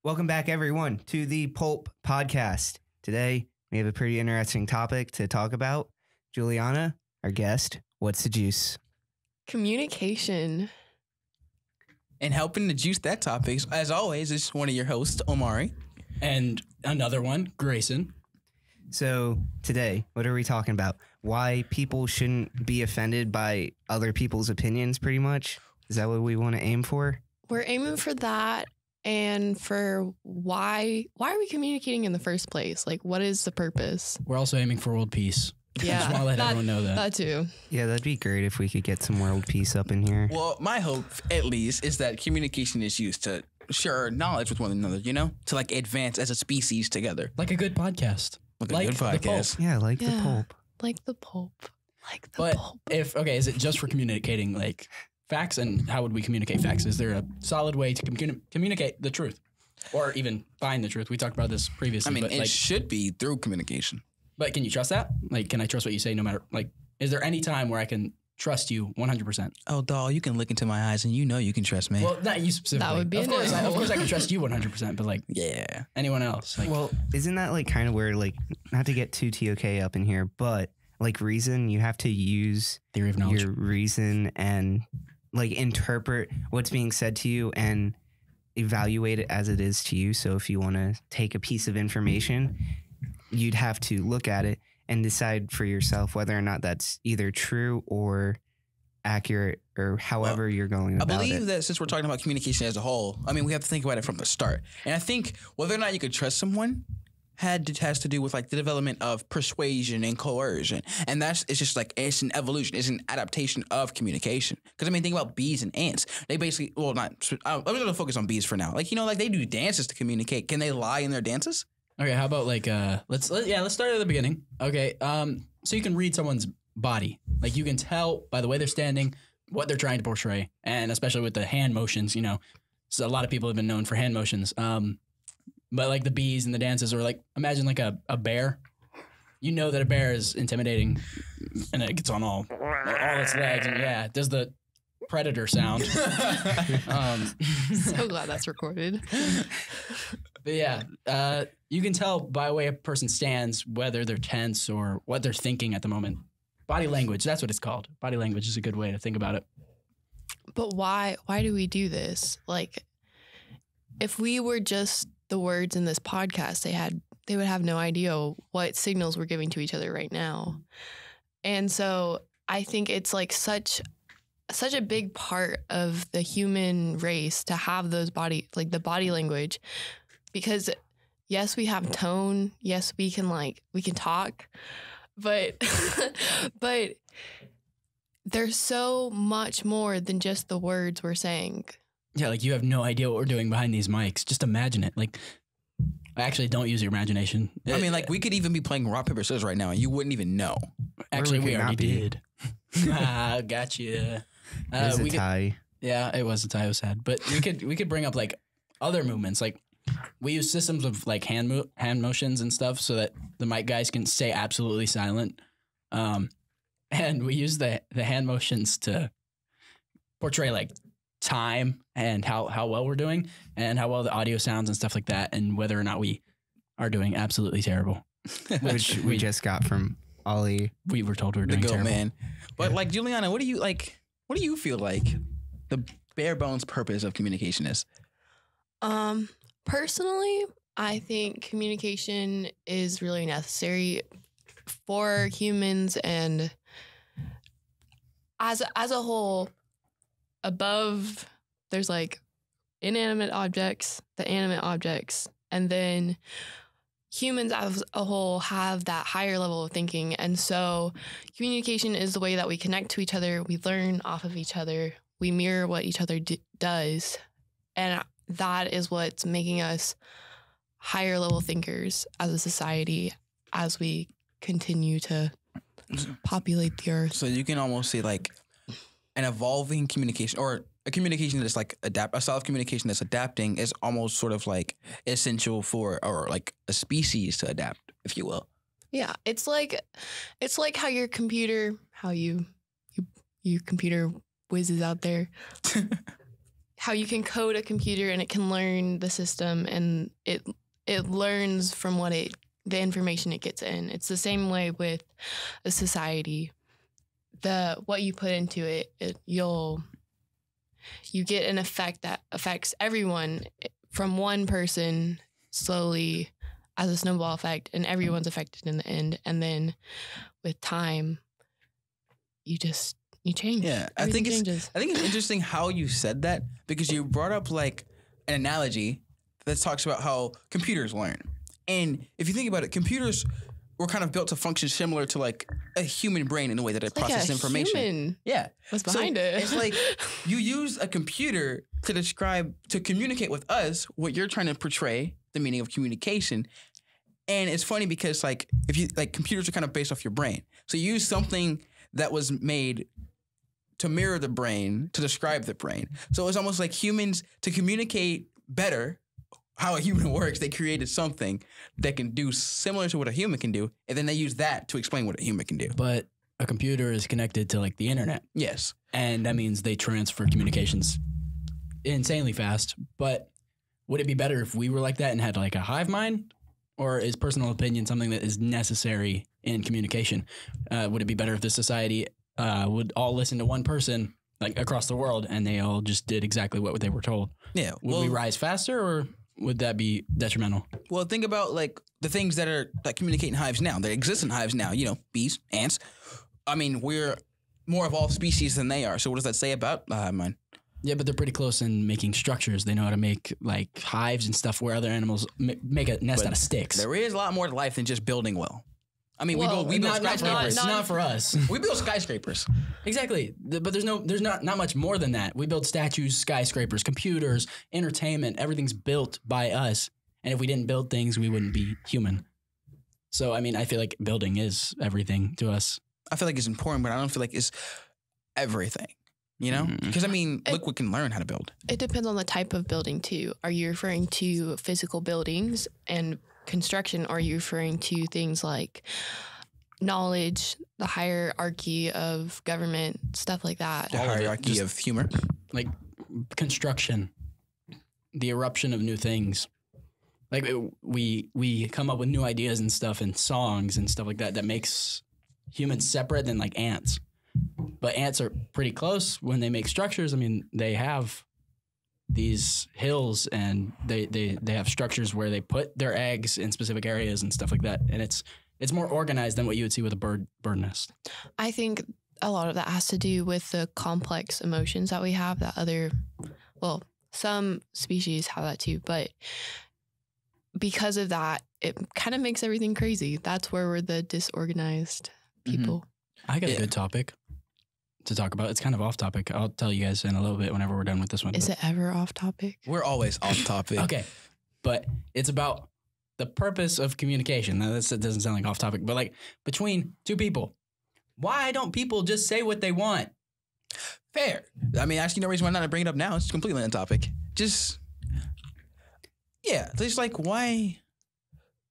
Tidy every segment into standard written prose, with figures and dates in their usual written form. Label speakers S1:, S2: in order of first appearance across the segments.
S1: Welcome back, everyone, to the PULP podcast. Today, we have a pretty interesting topic to talk about. Juliana, our guest, what's the juice?
S2: Communication.
S3: And helping to juice that topic, as always, is one of your hosts, Omari.
S4: And another one, Grayson.
S1: So today, what are we talking about? Why people shouldn't be offended by other people's opinions, pretty much? Is that what we want to aim for?
S2: We're aiming for that, and for why are we communicating in the first place? Like, what is the purpose?
S4: We're also aiming for world peace.
S2: Yeah,
S4: Just want to let everyone know that.
S2: That too.
S1: Yeah, that'd be great if we could get some world peace up in here.
S3: Well, my hope, at least, is that communication is used to share knowledge with one another, you know? To, like, advance as a species together.
S4: Like a good podcast.
S3: Like a good podcast.
S1: Yeah, like the PULP.
S2: Like the Pope. Like the
S4: But
S2: Pope.
S4: is it just for communicating, like, facts? And how would we communicate facts? Is there a solid way to communicate the truth? Or even find the truth? We talked about this previously.
S3: I mean,
S4: but
S3: it should be through communication.
S4: But can you trust that? Like, can I trust what you say no matter, like, is there any time where I can trust you 100%?
S3: Oh, doll, you can look into my eyes and you know you can trust me.
S4: Well, not you specifically.
S2: That would be
S4: of course,
S2: no.
S4: of course I can trust you 100%, but, like,
S3: yeah.
S4: anyone else. Like,
S1: Well, isn't that like kind of where, like, not to get too TOK up in here, but like reason, you have to use
S4: theory of knowledge.
S1: your reason and like interpret what's being said to you and evaluate it as it is to you. So if you want to take a piece of information, you'd have to look at it and decide for yourself whether or not that's either true or accurate or however you're going about it.
S3: I believe that since we're talking about communication as a whole, I mean, we have to think about it from the start. And I think whether or not you could trust someone has to do with, like, the development of persuasion and coercion. And it's just like, it's an evolution. It's an adaptation of communication. Because, I mean, think about bees and ants. They basically, well, I'm going to focus on bees for now. Like, you know, like, they do dances to communicate. Can they lie in their dances?
S4: Okay, how about, like, let's start at the beginning. Okay, so you can read someone's body. Like, you can tell by the way they're standing what they're trying to portray, and especially with the hand motions, you know. So a lot of people have been known for hand motions. But, like, the bees and the dances, or, like, imagine, like, a bear. You know that a bear is intimidating, and it gets on all its legs, and it does the predator sound.
S2: So glad that's recorded.
S4: But yeah, you can tell by the way a person stands whether they're tense or what they're thinking at the moment. Body language, that's what it's called. Body language is a good way to think about it.
S2: But why do we do this? Like, if we were just the words in this podcast, they would have no idea what signals we're giving to each other right now. And so I think it's like such a big part of the human race to have those the body language, because yes, we have tone. Yes, we can talk, but but there's so much more than just the words we're saying.
S4: Yeah, like, you have no idea what we're doing behind these mics. Just imagine it. Like, actually, don't use your imagination.
S3: I mean, like, we could even be playing rock, paper, scissors right now, and you wouldn't even know.
S4: Actually, we
S1: could
S4: already
S1: not be.
S4: did. Gotcha.
S1: It was a
S4: we could-
S1: tie.
S4: Yeah, it was a tie. It was sad. But we could bring up, like, other movements. Like, we use systems of, like, hand motions and stuff so that the mic guys can stay absolutely silent. And we use the hand motions to portray, like, time and how well we're doing and how well the audio sounds and stuff like that, and whether or not we are doing absolutely terrible.
S1: Which we just got from Ollie.
S4: We were told we were
S3: The
S4: doing
S3: goat
S4: terrible.
S3: man. But, like, Juliana, what do you feel like the bare bones purpose of communication is?
S2: Personally, I think communication is really necessary for humans, and as a whole. Above, there's, like, inanimate objects, the animate objects, and then humans as a whole have that higher level of thinking. And so communication is the way that we connect to each other. We learn off of each other. We mirror what each other does. And that is what's making us higher level thinkers as a society as we continue to populate the earth.
S3: So you can almost say, like, an evolving communication, or a communication that's, like, a style of communication that's adapting is almost sort of, like, essential for, or, like, a species to adapt, if you will.
S2: Yeah, it's like how your computer whizzes out there, how you can code a computer and it can learn the system and it learns from the information it gets in. It's the same way with a society. What you put into it, you get an effect that affects everyone from one person slowly as a snowball effect, and everyone's affected in the end. And then with time, you change.
S3: Yeah,
S2: Everything
S3: I
S2: changes.
S3: think it's interesting how you said that, because you brought up like an analogy that talks about how computers learn. And if you think about it, computers were kind of built to function similar to like a human brain in the way that it processes information.
S2: Human
S3: Yeah.
S2: was behind it.
S3: It's like you use a computer to communicate with us what you're trying to portray, the meaning of communication. And it's funny because like if you like computers are kind of based off your brain. So you use something that was made to mirror the brain, to describe the brain. So it's almost like humans, to communicate better how a human works, they created something that can do similar to what a human can do, and then they use that to explain what a human can do.
S4: But a computer is connected to like the internet.
S3: Yes.
S4: And that means they transfer communications insanely fast. But would it be better if we were like that and had like a hive mind? Or is personal opinion something that is necessary in communication? Would it be better if the society would all listen to one person like across the world and they all just did exactly what they were told?
S3: Yeah.
S4: Would we rise faster, or would that be detrimental?
S3: Well, think about like the things that communicate in hives now. They exist in hives now. You know, bees, ants. I mean, we're more evolved species than they are. So what does that say about the hive mind?
S4: Yeah, but they're pretty close in making structures. They know how to make like hives and stuff where other animals make a nest out of sticks.
S3: There is a lot more to life than just building well. I mean,
S2: Well,
S3: we build
S4: not for
S3: skyscrapers.
S4: us. Not for us.
S3: We build skyscrapers.
S4: Exactly. But there's not much more than that. We build statues, skyscrapers, computers, entertainment. Everything's built by us. And if we didn't build things, we wouldn't be human. So, I mean, I feel like building is everything to us.
S3: I feel like it's important, but I don't feel like it's everything. You know? Because, I mean, look, we can learn how to build.
S2: It depends on the type of building too. Are you referring to physical buildings and construction, or are you referring to things like knowledge, the hierarchy of government, stuff like that?
S3: The hierarchy of humor.
S4: Like construction, the eruption of new things. Like we come up with new ideas and stuff and songs and stuff like that makes humans separate than like ants. But ants are pretty close when they make structures. I mean, they have these hills and they have structures where they put their eggs in specific areas and stuff like that. And it's more organized than what you would see with a bird nest.
S2: I think a lot of that has to do with the complex emotions that we have that some species have that too. But because of that, it kind of makes everything crazy. That's where we're the disorganized people.
S4: I got a good topic to talk about. It's kind of off topic. I'll tell you guys in a little bit whenever we're done with this one.
S2: Is it ever off topic?
S3: We're always off topic.
S4: Okay. But it's about the purpose of communication. Now, that doesn't sound like off topic, but like between two people. Why don't people just say what they want?
S3: Fair. I mean, actually, no reason why not to bring it up now. It's completely on topic. Just like, why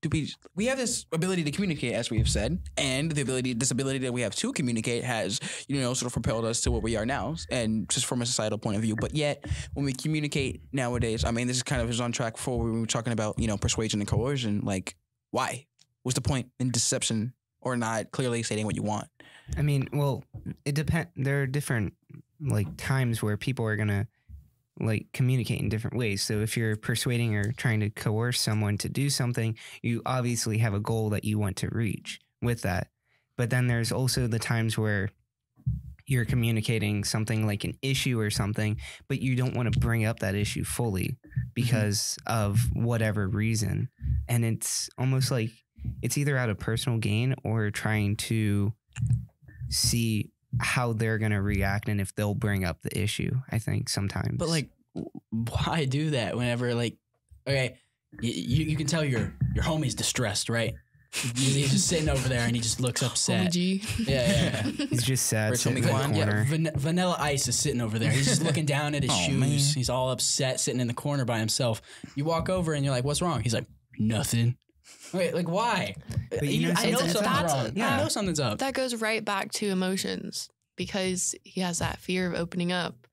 S3: do we have this ability to communicate, as we have said, and this ability that we have to communicate has, sort of propelled us to where we are now, and just from a societal point of view. But yet, when we communicate nowadays, I mean, this is kind of is on track for when we were talking about, persuasion and coercion. Like, why? What's the point in deception or not clearly stating what you want?
S1: I mean, well, it depends. There are different like times where people are gonna like communicate in different ways. So if you're persuading or trying to coerce someone to do something, you obviously have a goal that you want to reach with that. But then there's also the times where you're communicating something like an issue or something, but you don't want to bring up that issue fully because of whatever reason. And it's almost like it's either out of personal gain or trying to see how they're going to react and if they'll bring up the issue, I think sometimes.
S4: But like, why do that whenever like, okay, you can tell your homie's distressed, right? He's just sitting over there and he just looks upset.
S2: Homie G.
S4: Yeah.
S1: He's just sad sitting in the
S3: Kwan?
S1: corner.
S4: Vanilla Ice is sitting over there. He's just looking down at his shoes.
S3: Man.
S4: He's all upset, sitting in the corner by himself. You walk over and you're like, "What's wrong?" He's like, "Nothing." Wait, like why?
S1: But
S4: I know
S2: something's
S4: something's
S2: wrong.
S4: wrong.
S1: Yeah.
S4: I know something's up.
S2: That goes right back to emotions because he has that fear of opening up,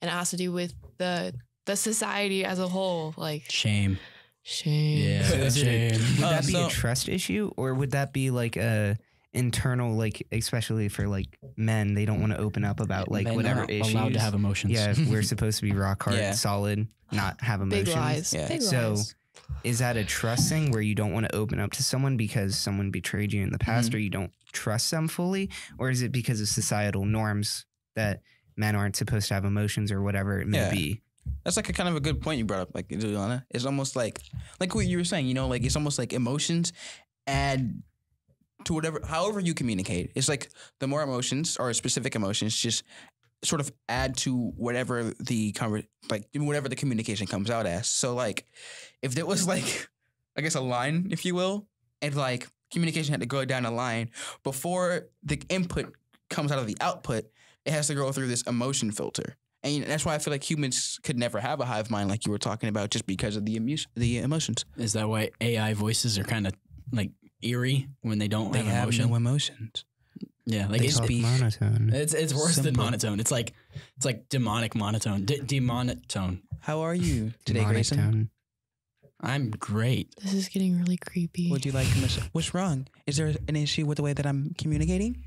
S2: and it has to do with the the society as a whole. Like
S4: Shame.
S2: shame.
S1: So is it
S4: Shame.
S1: would that be
S3: so-
S1: a trust issue, or would that be like a internal, like especially for like men, they don't want to open up about like
S4: Men
S1: whatever
S4: aren't
S1: issues.
S4: allowed to have emotions.
S1: Yeah, we're supposed to be rock hard,
S3: Yeah.
S1: solid, not have emotions.
S2: Big lies.
S3: Yeah.
S2: Big
S1: So
S2: lies.
S1: is that a trust thing where you don't want to open up to someone because someone betrayed you in the past, or you don't trust them fully, or is it because of societal norms that men aren't supposed to have emotions or whatever it may
S3: Yeah.
S1: be?
S3: That's like a kind of a good point you brought up, like Juliana. It's almost like what you were saying, you know, like it's almost like emotions add to whatever, however you communicate. It's like the more emotions or specific emotions just sort of add to whatever whatever the communication comes out as. So like if there was like, I guess a line, if you will, and like communication had to go down a line before the input comes out of the output, it has to go through this emotion filter. And that's why I feel like humans could never have a hive mind like you were talking about, just because of the emotions.
S4: Is that why AI voices are kind of like eerie when they don't
S3: They
S4: have
S3: have
S4: emotion?
S3: no emotions.
S4: Yeah, like
S3: They
S4: it's,
S1: Talk
S3: speak
S1: monotone.
S4: it's worse than
S3: simple.
S4: monotone. It's like demonic monotone. Demonotone.
S3: How are you today,
S1: Demonic
S3: Grayson?
S1: tone.
S4: I'm great.
S2: This is getting really creepy.
S3: Would you like to what's wrong? Is there an issue with the way that I'm communicating?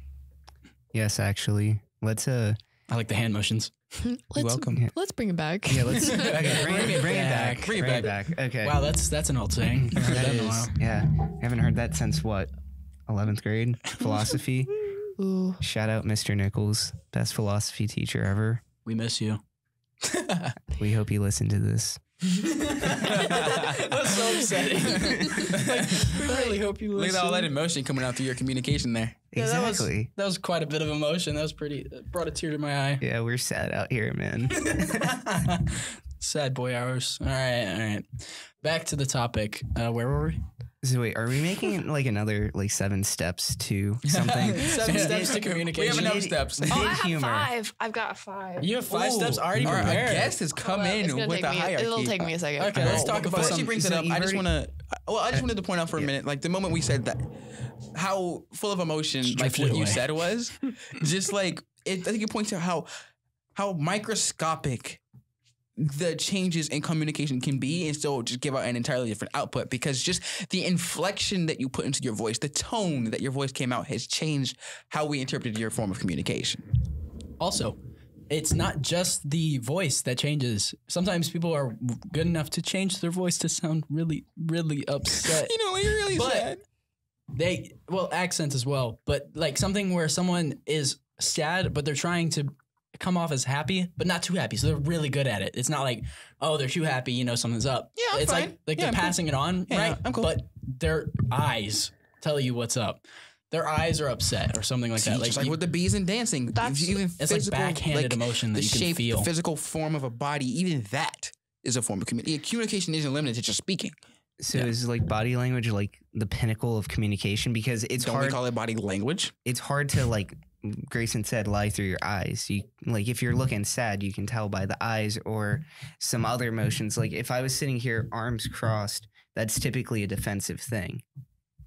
S1: Yes, actually. Let's
S4: I like the hand motions.
S3: You're
S2: Let's
S3: welcome.
S2: let's bring it back.
S1: yeah, let's okay, bring it back.
S3: Bring it back.
S1: Okay.
S4: Wow, that's an old saying. I haven't heard
S1: That
S4: that in a
S1: is,
S4: while.
S1: yeah. I haven't heard that since what? 11th grade? Philosophy.
S2: Ooh.
S1: Shout out Mr. Nichols, best philosophy teacher ever.
S4: We miss you.
S1: We hope you listen to this.
S4: That's so upsetting. We really hope you
S3: Look
S4: listen.
S3: at all that emotion coming out through your communication there.
S4: Yeah,
S1: Exactly.
S4: That was quite a bit of emotion. That was pretty. Brought a tear to my eye.
S1: Yeah, we're sad out here, man.
S4: Sad boy hours. All right. Back to the topic. Where were we?
S1: So wait, are we making like another like 7 steps to something?
S4: 7 steps to
S3: We
S4: communication.
S3: have enough steps.
S1: Mid
S2: Oh, I have
S1: humor.
S2: 5. I've got 5.
S4: You have 5 steps already
S3: Our
S4: prepared.
S3: guest has come
S2: Hold up, it's
S3: in
S2: gonna
S3: with
S2: take
S3: a
S2: me-
S3: hierarchy.
S2: It'll take me a second.
S4: Okay, let's talk about
S3: before she
S4: some-
S3: brings it
S1: so
S3: up.
S1: you've
S3: I just
S1: already-
S3: wanted to point out for a minute, like the moment we said that, how full of emotion, like
S4: drifted
S3: what you
S4: away.
S3: said was, just like I think it points out how microscopic the changes in communication can be, and still just give out an entirely different output, because just the inflection that you put into your voice, the tone that your voice came out, has changed how we interpreted your form of communication.
S4: Also, it's not just the voice that changes. Sometimes people are good enough to change their voice to sound really, really upset.
S3: You know, you're really
S4: But-
S3: sad.
S4: Accents as well, but like something where someone is sad, but they're trying to come off as happy, but not too happy. So they're really good at it. It's not like, oh, they're too happy, you know, something's up.
S3: Yeah, I'm
S4: it's
S3: fine.
S4: like
S3: Yeah,
S4: they're
S3: I'm cool.
S4: passing it on,
S3: Yeah,
S4: right?
S3: I'm cool.
S4: But their eyes tell you what's up. Their eyes are upset or something like
S3: See,
S4: that.
S3: just like
S4: you-
S3: with the bees and dancing,
S2: That's-
S3: even
S4: it's like backhanded emotion that
S3: the
S4: you can
S3: shape,
S4: feel.
S3: the physical form of a body, even that is a form of communication. Communication isn't limited to just speaking.
S1: So
S4: Yeah.
S1: is like body language like the pinnacle of communication? Because it's
S3: Don't
S1: hard.
S3: we call it body language?
S1: It's hard to, like Grayson said, lie through your eyes. You like if you're looking sad, you can tell by the eyes or some other emotions. Like if I was sitting here, arms crossed, that's typically a defensive thing.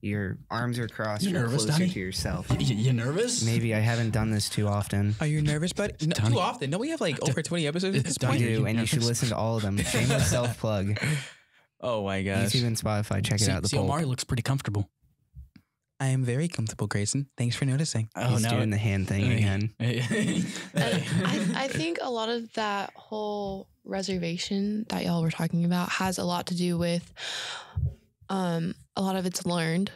S1: Your arms are crossed.
S4: You
S1: You're
S4: nervous,
S1: closer
S4: Donnie?
S1: to yourself.
S4: You nervous?
S1: Maybe I haven't done this too often.
S3: Are you nervous, buddy? No,
S4: Donnie.
S3: too often. No, we have like over 20 episodes at this
S1: I
S3: point.
S4: Donnie,
S1: do,
S4: you
S1: and you should
S4: nervous?
S1: listen to all of them. Shameless self plug.
S3: Oh my gosh.
S1: YouTube and Spotify. Check it out. The
S4: See,
S1: PULP.
S4: Omari looks pretty comfortable.
S3: I am very comfortable, Grayson. Thanks for noticing.
S4: Oh,
S1: He's
S4: no.
S1: doing the hand thing again.
S2: I think a lot of that whole reservation that y'all were talking about has a lot to do with a lot of it's learned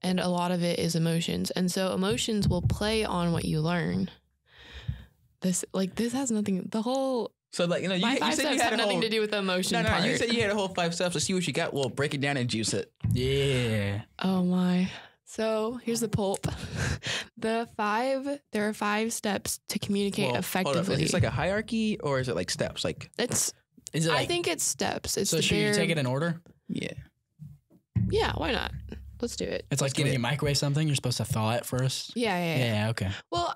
S2: and a lot of it is emotions. And so emotions will play on what you learn. This has nothing, the whole,
S3: So like, you
S2: my
S3: you
S2: 5
S3: said you
S2: steps
S3: had
S2: have
S3: a
S2: nothing
S3: whole,
S2: to do with the emotion
S3: No,
S2: part.
S3: you said you had a whole 5 steps. Let's see what you got. We'll break it down and juice it.
S4: Yeah.
S2: Oh my. So here's the pulp. There are 5 steps to communicate
S3: Well, hold up.
S2: effectively.
S3: Is this like a hierarchy or is it like steps? Like,
S2: It's,
S4: Is it like,
S2: I think it's steps. It's
S4: so
S2: the
S4: should you
S2: bare-
S4: take it in order?
S3: yeah.
S2: Yeah, why not? Let's do it.
S4: It's like
S3: get
S4: when
S3: it.
S4: you microwave something, you're supposed to thaw it first.
S2: Yeah.
S4: Yeah, okay.
S2: Well,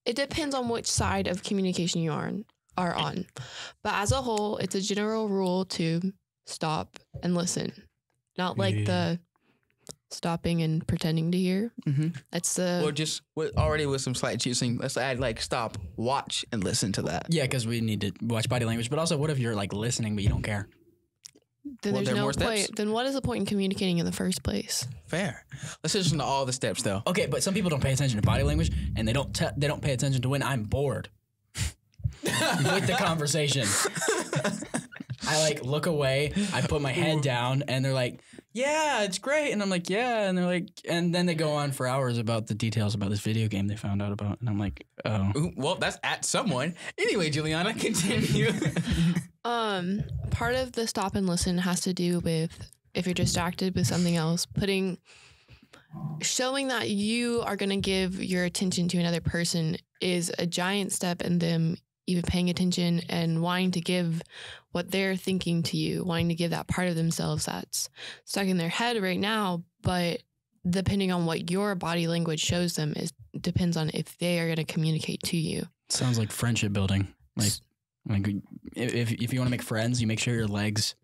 S2: it depends on which side of communication you are on. But as a whole, it's a general rule to stop and listen. Not like
S4: Yeah.
S2: the stopping and pretending to hear. That's the
S3: Or just already with some slight choosing. Let's add like stop, watch, and listen to that.
S4: Yeah, because we need to watch body language. But also, what if you're like listening but you don't care?
S2: then
S3: Well,
S2: there's
S3: there are
S2: no
S3: more steps?
S2: point. Then what is the point in communicating in the first place?
S3: Fair. Let's listen to all the steps though.
S4: Okay, but some people don't pay attention to body language, and they don't pay attention to when I'm bored with the conversation. I like look away, I put my head down, and they're like, "Yeah, it's great," and I'm like, "Yeah," and they're like, and then they go on for hours about the details about this video game they found out about, and I'm like, "Oh,
S3: Ooh, well, that's at someone. Anyway, Juliana, continue.
S2: Part of the stop and listen has to do with if you're distracted with something else, showing that you are going to give your attention to another person is a giant step in them even paying attention and wanting to give what they're thinking to you, wanting to give that part of themselves that's stuck in their head right now. But depending on what your body language shows them, depends on if they are going to communicate to you.
S4: sounds like friendship building." Like if you want to make friends, you make sure your legs.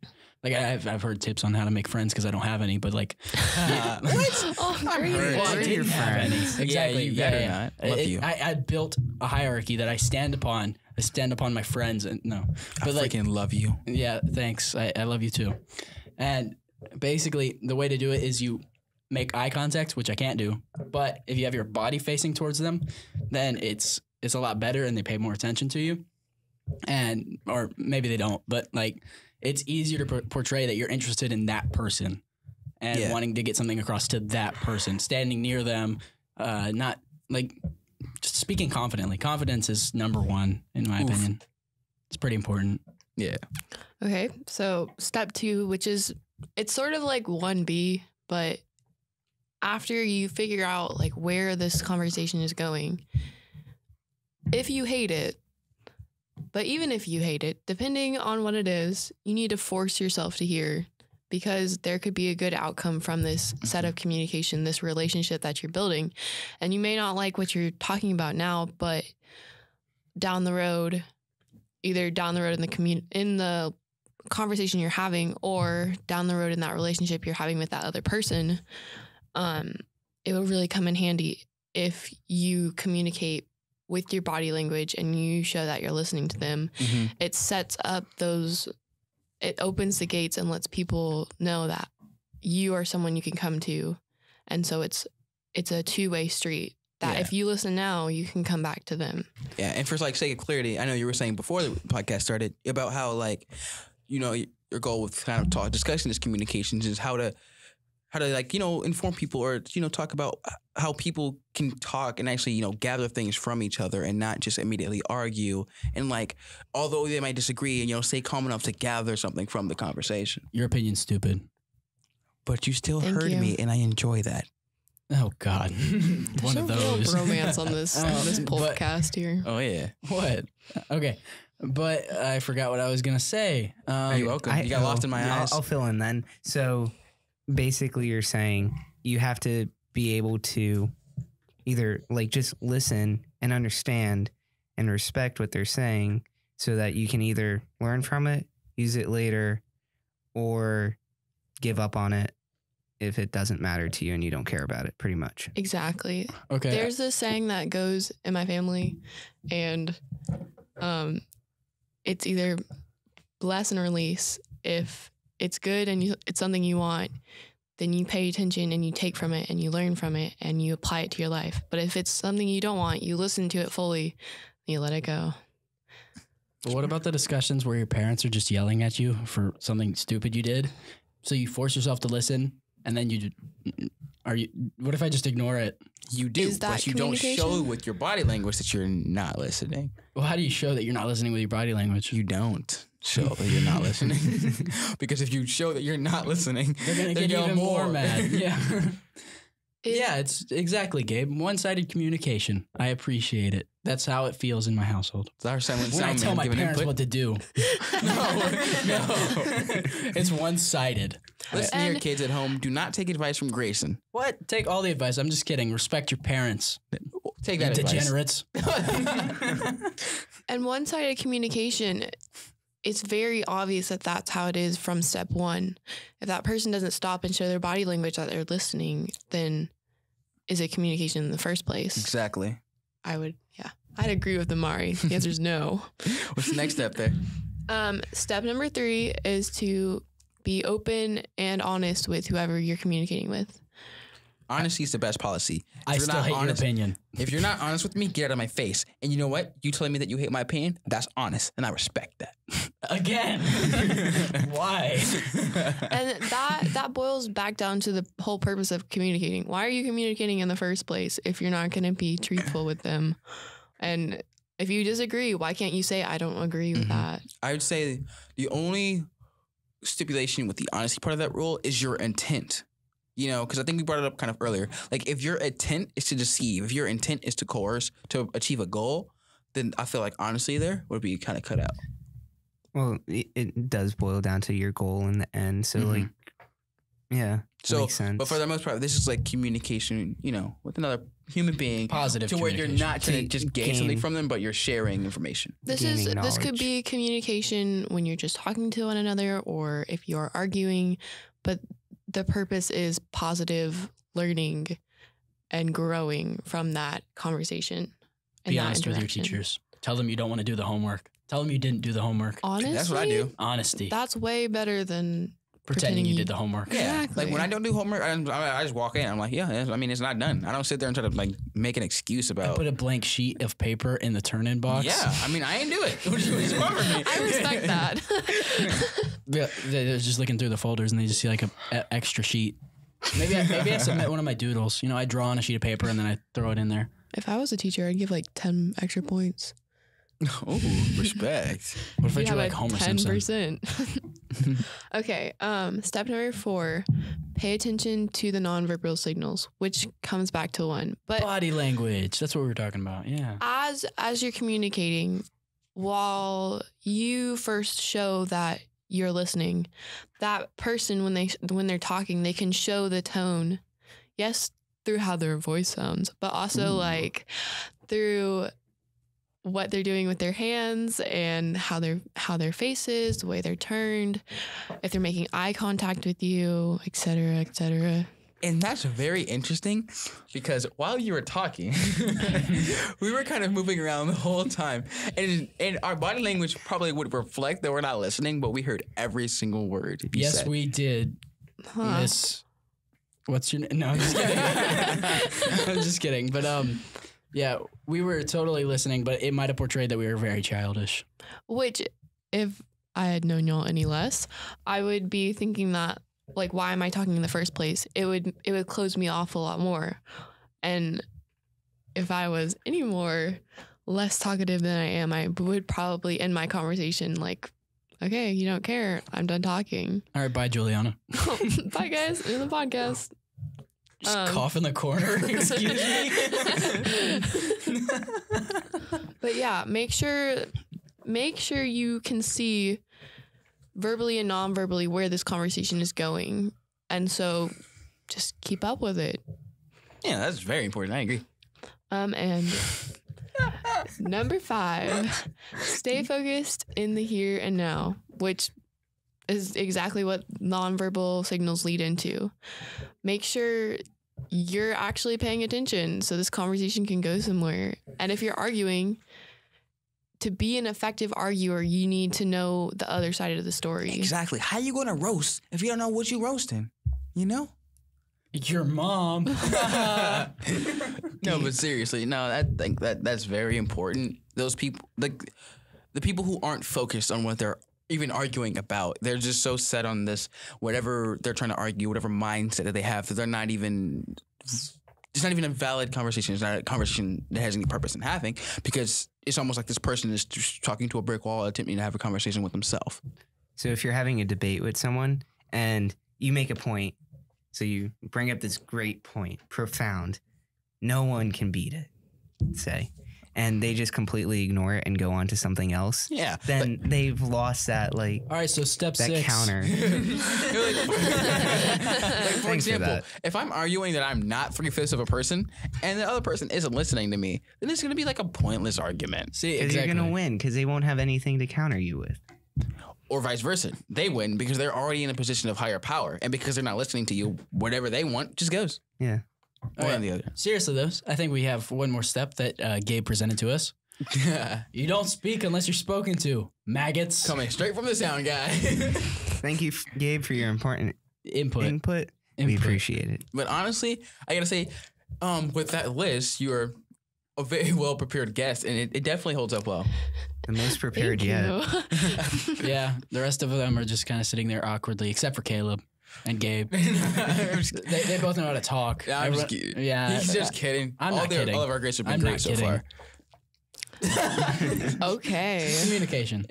S4: Like I've heard tips on how to make friends because I don't have any, but like
S3: What?
S2: Oh,
S3: I've
S2: great.
S3: heard.
S4: Well, I
S3: Where are
S4: didn't
S3: your
S4: have any.
S3: friends?
S4: Exactly.
S3: Yeah, you better not. Love you.
S4: I built a hierarchy that I stand upon. I stand upon my friends, and no,
S3: I
S4: but like,
S3: freaking love you.
S4: yeah, thanks. I love you too. And basically, the way to do it is you make eye contact, which I can't do. But if you have your body facing towards them, then it's a lot better, and they pay more attention to you. And or maybe they don't, but like it's easier to portray that you're interested in that person and wanting to get something across to that person, standing near them, not like just speaking confidently. Confidence is number one in my opinion. It's pretty important.
S3: Yeah.
S2: Okay, so step 2, which is, it's sort of like 1B, but after you figure out like where this conversation is going, if you hate it, but even if you hate it, depending on what it is, you need to force yourself to hear, because there could be a good outcome from this set of communication, this relationship that you're building. And you may not like what you're talking about now, but down the road, either down the road in the conversation you're having, or down the road in that relationship you're having with that other person, it will really come in handy if you communicate with your body language and you show that you're listening to them. It sets up it opens the gates and lets people know that you are someone you can come to. And so it's a two-way street that if you listen now, you can come back to them.
S3: Yeah. And for like sake of clarity, I know you were saying before the podcast started about how like, you know, your goal with kind of discussing this communications is how to like, you know, inform people or, you know, talk about how people can talk and actually, you know, gather things from each other and not just immediately argue. And like, although they might disagree and, you know, stay calm enough to gather something from the conversation.
S4: Your opinion's stupid.
S3: But you still
S2: Thank
S3: heard
S2: you.
S3: me and I enjoy that.
S4: Oh God, one of
S2: There's no real
S4: those.
S2: romance on this podcast here.
S3: Oh, yeah.
S4: What? Okay, but I forgot what I was gonna say.
S3: You're welcome. You got lost in my eyes.
S1: I'll fill in then. So basically you're saying you have to be able to either like just listen and understand and respect what they're saying so that you can either learn from it, use it later, or give up on it if it doesn't matter to you and you don't care about it, pretty much.
S2: Exactly.
S4: Okay.
S2: There's this saying that goes in my family, and it's either bless and release. If it's good and it's something you want, then you pay attention and you take from it and you learn from it and you apply it to your life. But if it's something you don't want, you listen to it fully and you let it go.
S4: But what about the discussions where your parents are just yelling at you for something stupid you did? So you force yourself to listen, and then what if I just ignore it?
S3: You do,
S2: Is that
S3: but you don't
S2: communication?
S3: show with your body language that you're not listening.
S4: Well, how do you show that you're not listening with your body language?
S3: You don't show that you're not listening. Because if you show that you're not listening,
S4: They're going to get even more mad. Yeah. Yeah, it's exactly, Gabe. One-sided communication. I appreciate it. That's how it feels in my household.
S3: It's our silent
S4: When I
S3: sound
S4: tell
S3: man
S4: my
S3: giving
S4: parents
S3: input.
S4: what to do. No. It's one-sided.
S3: Listen to your
S2: And-
S3: kids at home. Do not take advice from Grayson.
S4: What? Take all the advice. I'm just kidding. Respect your parents.
S3: Take
S4: You
S3: that advice.
S4: degenerates.
S2: And one-sided communication it's very obvious that that's how it is from step one. If that person doesn't stop and show their body language that they're listening, then is it communication in the first place?
S3: Exactly.
S2: I'd agree with Amari. The answer is no.
S3: What's the next step there?
S2: Step number 3 is to be open and honest with whoever you're communicating with.
S3: Honesty is the best policy.
S4: I still hate your opinion.
S3: If you're not honest with me, get out of my face. And you know what? You telling me that you hate my opinion, that's honest, and I respect that.
S4: Again. Why?
S2: And that boils back down to the whole purpose of communicating. Why are you communicating in the first place if you're not going to be truthful with them? And if you disagree, why can't you say, I don't agree with that?
S3: I would say the only stipulation with the honesty part of that rule is your intent. You know, because I think we brought it up kind of earlier. Like, if your intent is to deceive, if your intent is to coerce, to achieve a goal, then I feel like honesty there would be kind of cut out.
S1: Well, it does boil down to your goal in the end. So, like, yeah,
S3: So,
S1: makes sense.
S3: but for the most part, this is like communication, you know, with another human being.
S4: Positive
S3: to where you're not trying to just gain something
S1: gain-
S3: from them, but you're sharing information.
S2: This
S1: Gaining
S2: could
S1: knowledge.
S2: be communication when you're just talking to one another or if you're arguing, but the purpose is positive learning and growing from that conversation. And
S4: Be
S2: that
S4: honest with your
S2: interaction.
S4: teachers. Tell them you don't want to do the homework. Tell them you didn't do the homework.
S2: Honestly,
S3: That's what I do.
S4: Honesty.
S2: That's way better than
S4: Pretending you
S2: you-
S4: did the homework.
S3: Yeah,
S2: Exactly.
S3: like when I don't do homework, I just walk in. I'm like, yeah, I mean, it's not done. I don't sit there and try to like make an excuse
S4: I
S3: about.
S4: put a blank sheet of paper in the turn-in box.
S3: Yeah, I mean, I ain't do it. Which is fun for me.
S2: I respect that.
S4: Yeah, they're just looking through the folders and they just see like a extra sheet. Maybe I submit one of my doodles. You know, I draw on a sheet of paper and then I throw it in there.
S2: If I was a teacher, I'd give like 10 extra points.
S3: Oh, respect.
S4: What if I
S2: You
S4: drew
S2: have
S4: like
S2: a
S4: Homer Simpson?
S2: 10%. Okay. Step number 4, pay attention to the nonverbal signals, which comes back to 1. But
S4: Body language. That's what we were talking about. Yeah.
S2: as you're communicating, while you first show that you're listening, that person when they're talking, they can show the tone. Yes, through how their voice sounds, but also like through what they're doing with their hands and how their face is, the way they're turned, if they're making eye contact with you, et cetera, et cetera.
S3: And that's very interesting because while you were talking, we were kind of moving around the whole time. And our body language probably would reflect that we're not listening, but we heard every single word you
S4: Yes,
S3: said.
S4: we did.
S2: Huh.
S4: Miss. What's your name? No, I'm just kidding. I'm just kidding. But yeah, we were totally listening, but it might have portrayed that we were very childish.
S2: Which, if I had known y'all any less, I would be thinking that, like, why am I talking in the first place? It would close me off a lot more. And if I was any more less talkative than I am, I would probably end my conversation like, okay, you don't care. I'm done talking.
S4: All right, bye, Juliana.
S2: Bye, guys. In the podcast.
S4: Just cough in the corner. Excuse me.
S2: But yeah, make sure you can see verbally and non-verbally where this conversation is going. And so just keep up with it.
S3: Yeah, that's very important. I agree.
S2: And number 5, stay focused in the here and now, which is exactly what nonverbal signals lead into. Make sure you're actually paying attention so this conversation can go somewhere. And if you're arguing, to be an effective arguer, you need to know the other side of the story.
S3: Exactly. How you going to roast if you don't know what you roasting? You know?
S4: Your mom.
S3: No, but seriously, no, I think that's very important. Those people, like the people who aren't focused on what they're even arguing about, they're just so set on this, whatever they're trying to argue, whatever mindset that they have, that they're not even, it's not even a valid conversation. It's not a conversation that has any purpose in having, because it's almost like this person is just talking to a brick wall, attempting to have a conversation with themselves.
S1: So if you're having a debate with someone and you make a point, so you bring up this great point, profound, no one can beat it, say, and they just completely ignore it and go on to something else,
S3: Yeah.
S1: then they've lost that, like,
S4: All right, so step
S1: that
S4: 6.
S1: counter.
S3: Like, for
S1: for
S3: example,
S1: that.
S3: if I'm arguing that I'm not 3/5 of a person and the other person isn't listening to me, then it's going to be like a pointless argument.
S4: See,
S1: Because
S4: exactly.
S1: you're going to win because they won't have anything to counter you with.
S3: or vice versa. They win because they're already in a position of higher power, and because they're not listening to you, whatever they want just goes.
S1: Yeah.
S3: One or the other.
S4: Seriously, though, I think we have one more step that Gabe presented to us. You don't speak unless you're spoken to, maggots.
S3: Coming straight from the sound guy.
S1: Thank you, Gabe, for your important input. We appreciate it.
S3: But honestly, I gotta say, with that list, you are a very well prepared guest, and it definitely holds up well.
S1: The most prepared
S2: Thank
S1: yet.
S2: you.
S4: Yeah, the rest of them are just kind of sitting there awkwardly, except for Caleb and Gabe. they both know how to talk.
S3: I'm just kidding.
S4: Yeah,
S3: He's just kidding.
S4: I'm not kidding.
S3: All of our guests have been
S4: I'm
S3: great
S4: not
S3: so
S4: kidding.
S3: far.
S2: Okay.
S3: Communication.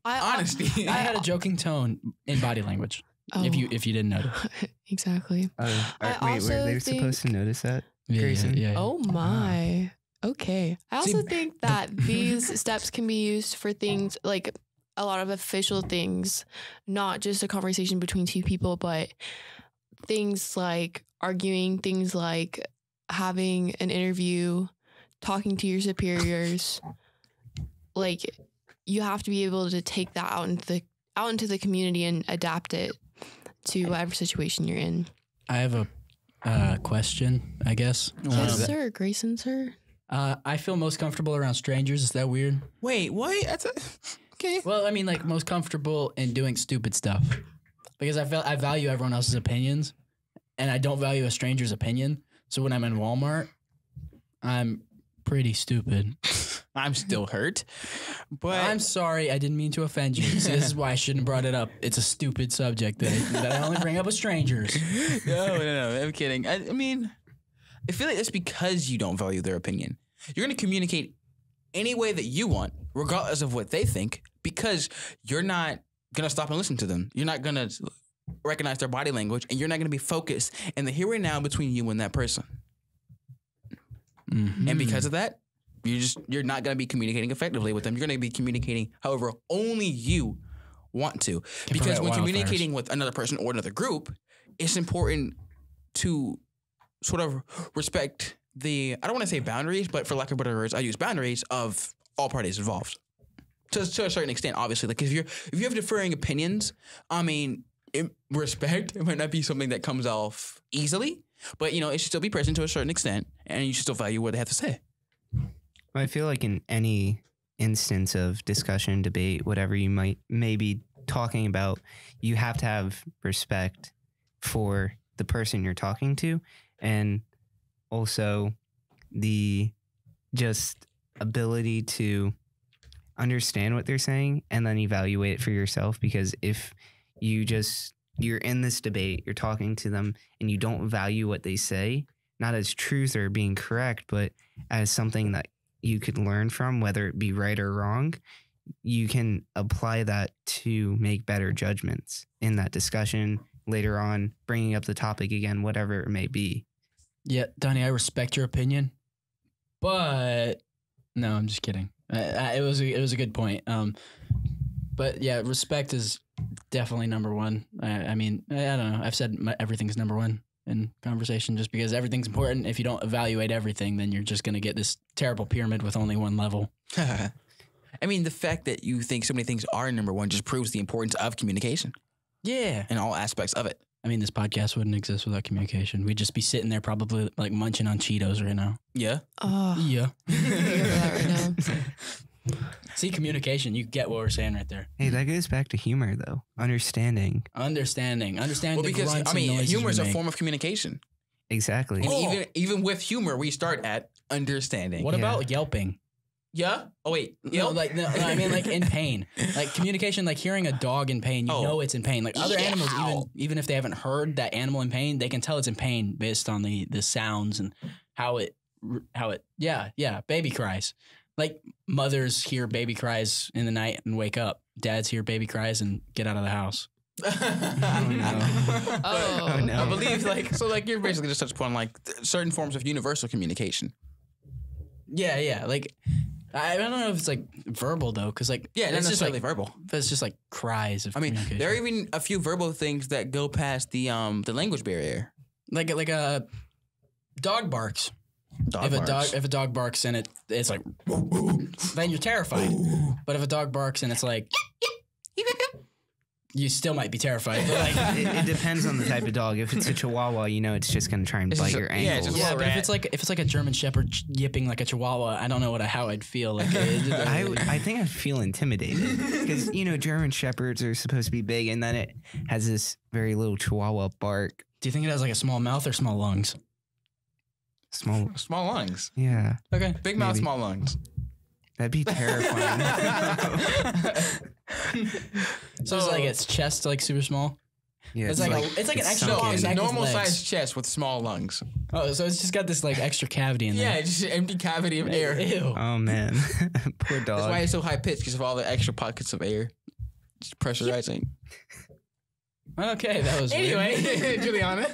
S3: Honesty.
S4: I had a joking tone in body language.
S2: Oh.
S4: If you didn't notice.
S2: Exactly.
S1: Wait,
S2: also
S1: were they
S2: think-
S1: supposed to notice that?
S4: Yeah,
S1: Grayson?
S4: yeah.
S2: Oh my. Okay. I also
S4: See-
S2: think that these steps can be used for things like a lot of official things, not just a conversation between two people, but things like arguing, things like having an interview, talking to your superiors. Like you have to be able to take that out into the community and adapt it to whatever situation you're in.
S4: I have a question, I guess.
S2: Yes, sir. Grayson, sir.
S4: I feel most comfortable around strangers. Is that weird?
S3: Wait, what? Okay.
S4: Well, I mean, like most comfortable in doing stupid stuff because I value everyone else's opinions, and I don't value a stranger's opinion. So when I'm in Walmart, I'm pretty stupid.
S3: I'm still hurt, but
S4: I'm sorry, I didn't mean to offend you. See, this is why I shouldn't have brought it up. It's a stupid subject that I only bring up with strangers.
S3: No, I'm kidding. I mean, I feel like it's because you don't value their opinion. You're going to communicate any way that you want, regardless of what they think, because you're not going to stop and listen to them. You're not going to recognize their body language, and you're not going to be focused in the here and now between you and that person.
S4: Mm-hmm.
S3: And because of that, you're not going to be communicating effectively with them. You're going to be communicating however only you want to. Because when communicating with another person or another group, it's important to sort of respect I don't want to say boundaries, but for lack of better words, I use boundaries of all parties involved. To a certain extent, obviously. Like if you have differing opinions, I mean, respect, it might not be something that comes off easily, but it should still be present to a certain extent, and you should still value what they have to say.
S1: I feel like in any instance of discussion, debate, whatever you may be talking about, you have to have respect for the person you're talking to, and also the just ability to understand what they're saying and then evaluate it for yourself. Because if you're in this debate, you're talking to them and you don't value what they say, not as truth or being correct, but as something that you could learn from, whether it be right or wrong, you can apply that to make better judgments in that discussion later on, bringing up the topic again, whatever it may be.
S4: Yeah, Donnie, I respect your opinion, but no, I'm just kidding. It was a good point. But yeah, respect is definitely number one. I mean, I don't know. I've said everything's number one in conversation just because everything's important. If you don't evaluate everything, then you're just going to get this terrible pyramid with only one level.
S3: I mean, the fact that you think so many things are number one just proves the importance of communication.
S4: Yeah.
S3: In all aspects of it.
S4: I mean, this podcast wouldn't exist without communication. We'd just be sitting there probably like munching on Cheetos right now.
S3: Yeah.
S2: Oh,
S4: Yeah.
S2: that right now.
S4: See, communication, you get what we're saying right there.
S1: Hey, that goes back to humor, though. Understanding.
S4: Understand
S3: Well,
S4: the
S3: because
S4: grunts
S3: I mean,
S4: and noises
S3: humor is
S4: we
S3: a
S4: make.
S3: form of communication,
S1: Exactly.
S3: and even with humor, we start at understanding.
S4: What
S1: Yeah.
S4: about yelping?
S3: Yeah. Oh wait.
S4: No, I mean like in pain. Like communication, like hearing a dog in pain, you know it's in pain. Like other animals, even if they haven't heard that animal in pain, they can tell it's in pain based on the sounds and how it baby cries. Like mothers hear baby cries in the night and wake up. Dads hear baby cries and get out of the house.
S2: Oh,
S1: no.
S3: I believe you're basically just touched upon certain forms of universal communication.
S4: Yeah. Like I don't know if it's like verbal though, because
S3: Yeah, not
S4: it's just
S3: necessarily
S4: like
S3: verbal.
S4: It's just like cries of
S3: I mean,
S4: communication.
S3: there are even a few verbal things that go past the language barrier.
S4: like a dog barks. If a dog barks and it's like, then you're terrified. But if a dog barks and it's like, you still might be terrified. But like,
S1: it depends on the type of dog. If it's a Chihuahua, it's just gonna try and bite your ankles.
S4: but if it's like a German Shepherd yipping like a Chihuahua, I don't know how I'd feel. Like,
S1: I think I'd feel intimidated because German Shepherds are supposed to be big, and then it has this very little Chihuahua bark.
S4: Do you think it has like a small mouth or small lungs?
S1: Small
S3: lungs.
S1: Yeah.
S4: Okay.
S3: Big mouth, small lungs.
S1: That'd be terrifying.
S4: So it's like its chest like super small.
S1: Yeah,
S4: it's like an extra long.
S3: It's a normal sized chest with small lungs.
S4: Oh, so it's just got this like extra cavity in there.
S3: Yeah, it's just an empty cavity of air.
S4: Ew.
S1: Oh man, poor dog.
S3: That's why it's so high pitched, because of all the extra pockets of air. Just pressurizing.
S4: Okay, that was
S3: anyway,
S4: weird.
S3: Juliana.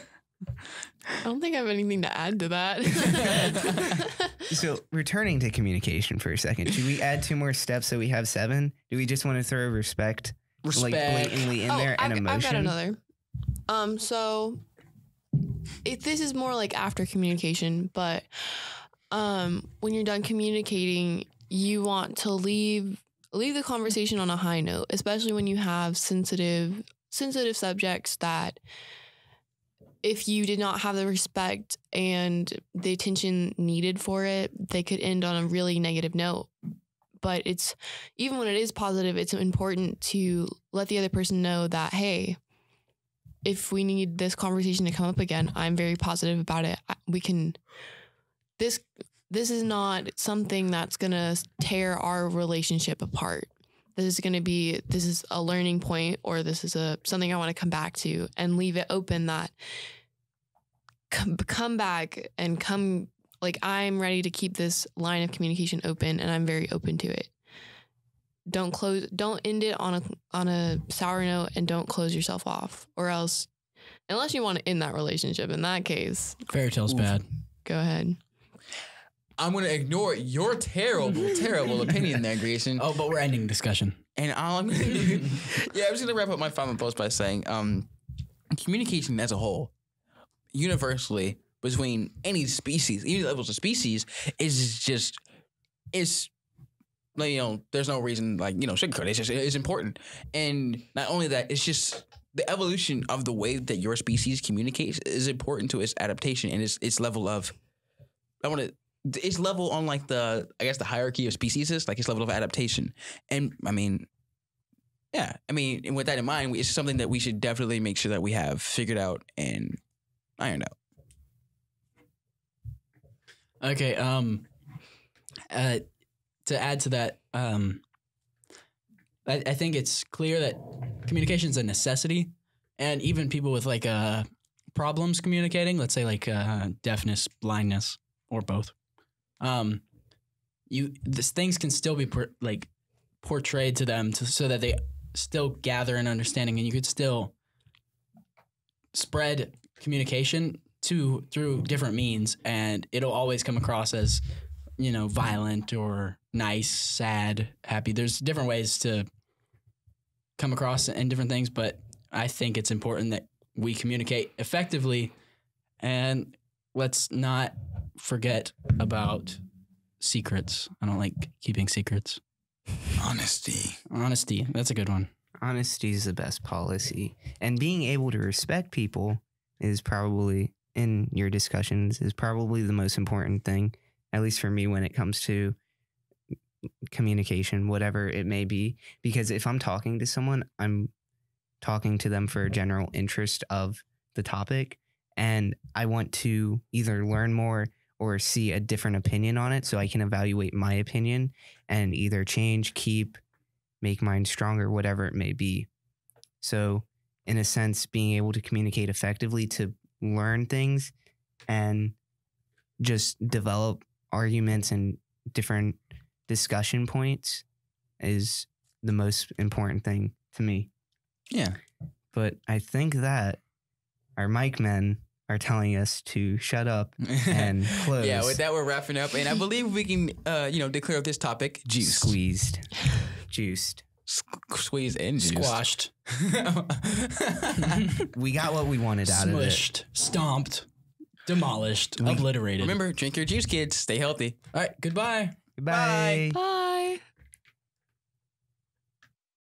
S2: I don't think I have anything to add to that.
S1: So returning to communication for a second, should we add 2 more steps so we have 7? Do we just want to throw respect like blatantly in there and emotion?
S2: I've got another. So this is more like after communication, but when you're done communicating, you want to leave the conversation on a high note, especially when you have sensitive subjects that if you did not have the respect and the attention needed for it, they could end on a really negative note. But it's, even when it is positive, it's important to let the other person know that, hey, if we need this conversation to come up again, I'm very positive about it. We can, this is not something that's going to tear our relationship apart. This is a learning point, or this is something I want to come back to, and leave it open that come back and come, like, I'm ready to keep this line of communication open, and I'm very open to it. Don't end it on a sour note, and don't close yourself off, or else, unless you want to end that relationship, in that case,
S4: fairy tale's bad.
S2: Go ahead.
S3: I'm going to ignore your terrible opinion there, Grayson.
S4: Oh, but we're ending discussion.
S3: And all I'm going to do, I'm just going to wrap up my final post by saying, communication as a whole, universally, between any species, any levels of species, is like, there's no reason, like, sugarcoat. It's important. And not only that, it's just the evolution of the way that your species communicates is important to its adaptation and its level of, it's level on like the hierarchy of species is like its level of adaptation. And and with that in mind, it's something that we should definitely make sure that we have figured out and ironed out.
S4: Okay. To add to that, I think it's clear that communication is a necessity, and even people with like problems communicating, let's say like deafness, blindness, or both. Things can still be portrayed to them so that they still gather an understanding, and you could still spread communication through different means, and it'll always come across as, violent or nice, sad, happy. There's different ways to come across in different things, but I think it's important that we communicate effectively, and let's not forget about secrets. I don't like keeping secrets. Honesty. That's a good one.
S1: Honesty is the best policy. And being able to respect people is probably, in your discussions, is probably the most important thing, at least for me when it comes to communication, whatever it may be. Because if I'm talking to someone, I'm talking to them for a general interest of the topic, and I want to either learn more or see a different opinion on it so I can evaluate my opinion and either change, keep, make mine stronger, whatever it may be. So in a sense, being able to communicate effectively to learn things and just develop arguments and different discussion points is the most important thing to me.
S3: Yeah.
S1: But I think that our mic men are telling us to shut up and close.
S3: Yeah, with that, we're wrapping up. And I believe we can, declare this topic juiced.
S1: Squeezed. Juiced.
S3: Squeezed and juiced.
S4: Demolished. Obliterated.
S3: Remember, drink your juice, kids. Stay healthy.
S4: All right. Goodbye.
S1: Goodbye.
S2: Bye.